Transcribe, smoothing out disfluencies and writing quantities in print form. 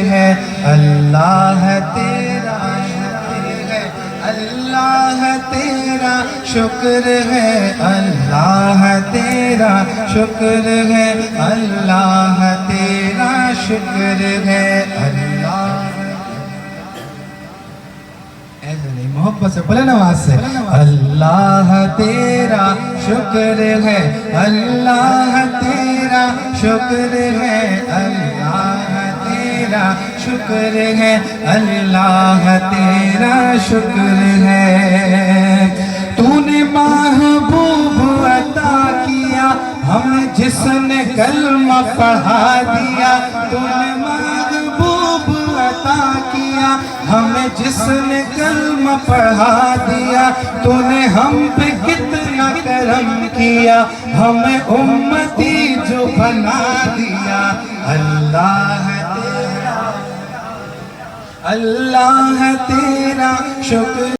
ہے اللہ تیرا اللہ تیرا شکر ہے اللہ تیرا شکر ہے اللہ تیرا شکر ہے اللہ ایسے نہیں محبت سے بولے نواز سے اللہ تیرا شکر ہے اللہ تیرا شکر ہے اللہ تیرا شکر ہے اللہ تیرا شکر ہے تو نے محبوب عطا کیا ہمیں جس نے کلمہ پڑھا دیا تو نے محبوب عطا کیا ہمیں جس نے کلمہ پڑھا دیا تو نے ہم پہ کتنا کرم کیا ہمیں امتی جو بنا دیا اللہ تیرا شکر